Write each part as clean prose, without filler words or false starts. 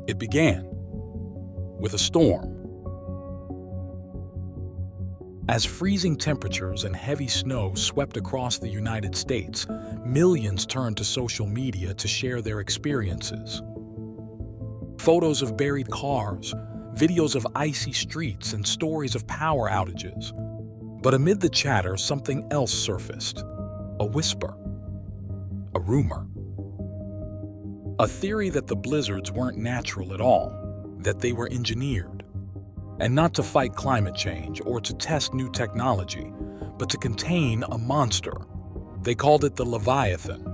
It began with a storm. As freezing temperatures and heavy snow swept across the United States, millions turned to social media to share their experiences. Photos of buried cars, videos of icy streets, and stories of power outages. But amid the chatter, something else surfaced. A whisper. A rumor. A theory that the blizzards weren't natural at all, that they were engineered. And not to fight climate change or to test new technology, but to contain a monster. They called it the Leviathan.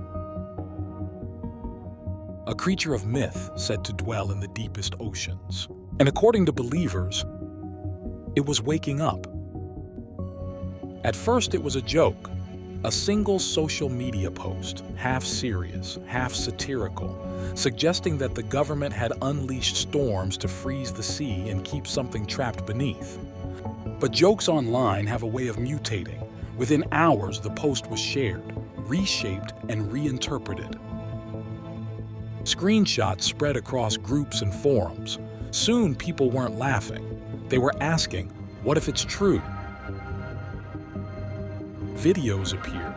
A creature of myth said to dwell in the deepest oceans. And according to believers, it was waking up. At first, it was a joke, a single social media post, half serious, half satirical, suggesting that the government had unleashed storms to freeze the sea and keep something trapped beneath. But jokes online have a way of mutating. Within hours, the post was shared, reshaped, and reinterpreted. Screenshots spread across groups and forums. Soon, people weren't laughing. They were asking, what if it's true? Videos appeared.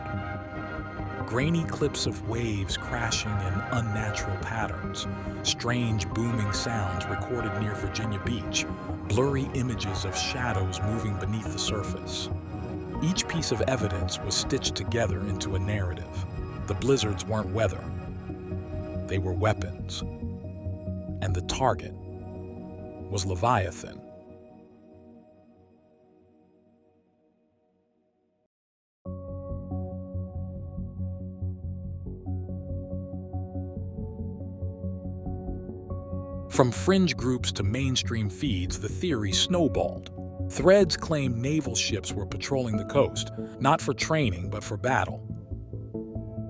Grainy clips of waves crashing in unnatural patterns, strange booming sounds recorded near Virginia Beach, blurry images of shadows moving beneath the surface. Each piece of evidence was stitched together into a narrative. The blizzards weren't weather. They were weapons. And the target was Leviathan. From fringe groups to mainstream feeds, the theory snowballed. Threads claimed naval ships were patrolling the coast, not for training but for battle.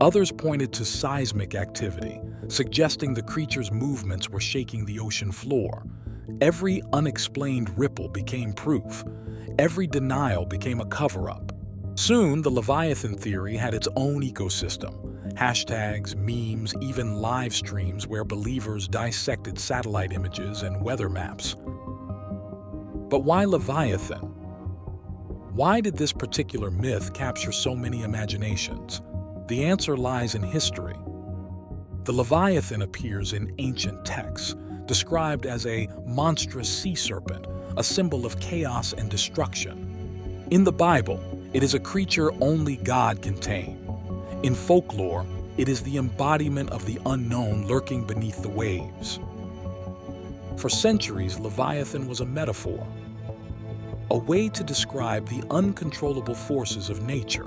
Others pointed to seismic activity, suggesting the creature's movements were shaking the ocean floor. Every unexplained ripple became proof. Every denial became a cover-up. Soon, the Leviathan theory had its own ecosystem. Hashtags, memes, even live streams where believers dissected satellite images and weather maps. But why Leviathan? Why did this particular myth capture so many imaginations? The answer lies in history. The Leviathan appears in ancient texts, described as a monstrous sea serpent, a symbol of chaos and destruction. In the Bible, it is a creature only God can tame. In folklore, it is the embodiment of the unknown lurking beneath the waves. For centuries, Leviathan was a metaphor, a way to describe the uncontrollable forces of nature.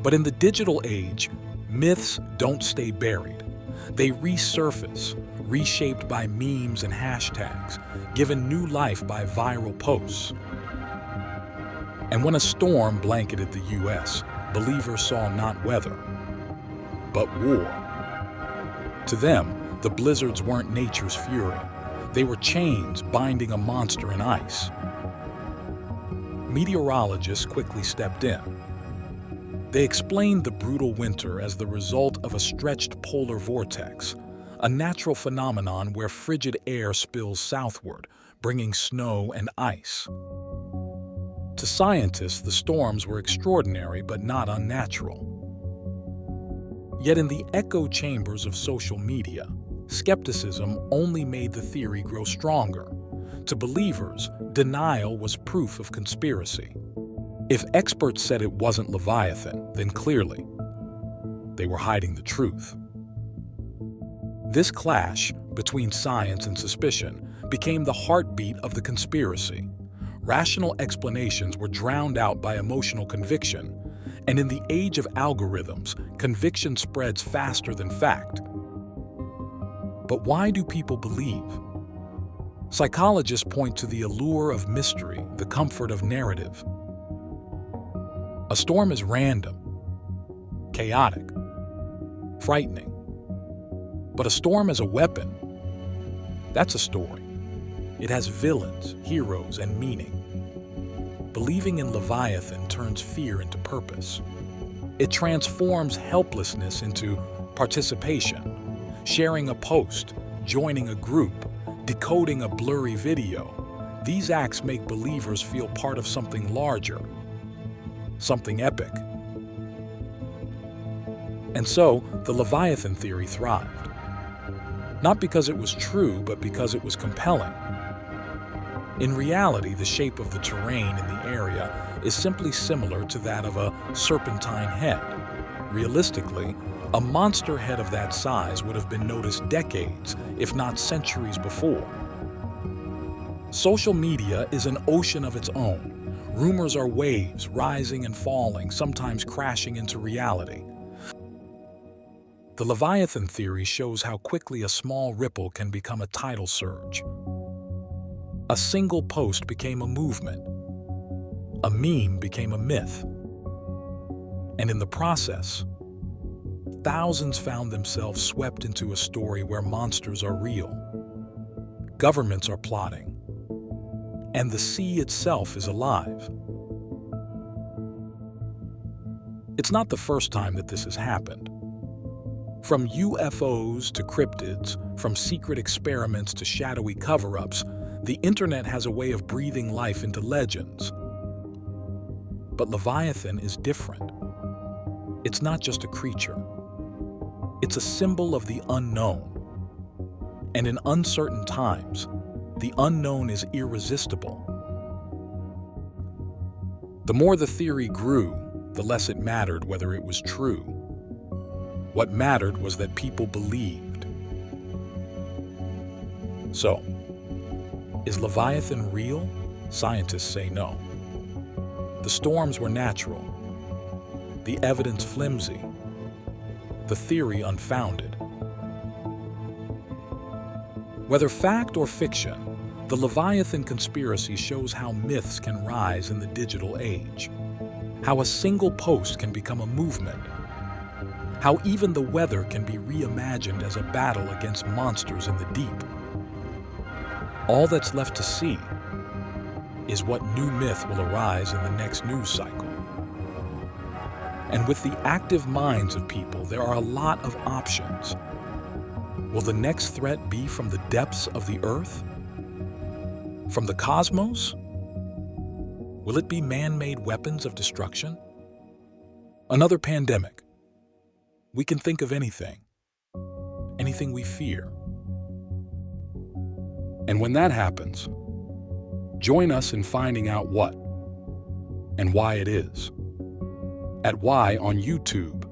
But in the digital age, myths don't stay buried. They resurface, reshaped by memes and hashtags, given new life by viral posts. And when a storm blanketed the U.S., believers saw not weather, but war. To them, the blizzards weren't nature's fury. They were chains binding a monster in ice. Meteorologists quickly stepped in. They explained the brutal winter as the result of a stretched polar vortex, a natural phenomenon where frigid air spills southward, bringing snow and ice. To scientists, the storms were extraordinary but not unnatural. Yet in the echo chambers of social media, skepticism only made the theory grow stronger. To believers, denial was proof of conspiracy. If experts said it wasn't Leviathan, then clearly, they were hiding the truth. This clash between science and suspicion became the heartbeat of the conspiracy. Rational explanations were drowned out by emotional conviction, and in the age of algorithms, conviction spreads faster than fact. But why do people believe? Psychologists point to the allure of mystery, the comfort of narrative. A storm is random, chaotic, frightening. But a storm as a weapon, that's a story. It has villains, heroes, and meaning. Believing in Leviathan turns fear into purpose. It transforms helplessness into participation. Sharing a post, joining a group, decoding a blurry video. These acts make believers feel part of something larger, something epic. And so, the Leviathan theory thrived. Not because it was true, but because it was compelling. In reality, the shape of the terrain in the area is simply similar to that of a serpentine head. Realistically, a monster head of that size would have been noticed decades, if not centuries before. Social media is an ocean of its own. Rumors are waves, rising and falling, sometimes crashing into reality. The Leviathan theory shows how quickly a small ripple can become a tidal surge. A single post became a movement. A meme became a myth. And in the process, thousands found themselves swept into a story where monsters are real, governments are plotting, and the sea itself is alive. It's not the first time that this has happened. From UFOs to cryptids, from secret experiments to shadowy cover-ups, the internet has a way of breathing life into legends. But Leviathan is different. It's not just a creature. It's a symbol of the unknown. And in uncertain times, the unknown is irresistible. The more the theory grew, the less it mattered whether it was true. What mattered was that people believed. So, is Leviathan real? Scientists say no. The storms were natural, the evidence flimsy, the theory unfounded. Whether fact or fiction, the Leviathan conspiracy shows how myths can rise in the digital age, how a single post can become a movement, how even the weather can be reimagined as a battle against monsters in the deep. All that's left to see is what new myth will arise in the next news cycle. And with the active minds of people, there are a lot of options. Will the next threat be from the depths of the earth? From the cosmos? Will it be man-made weapons of destruction? Another pandemic? We can think of anything we fear. And when that happens, join us in finding out what and why it is. At Why on YouTube.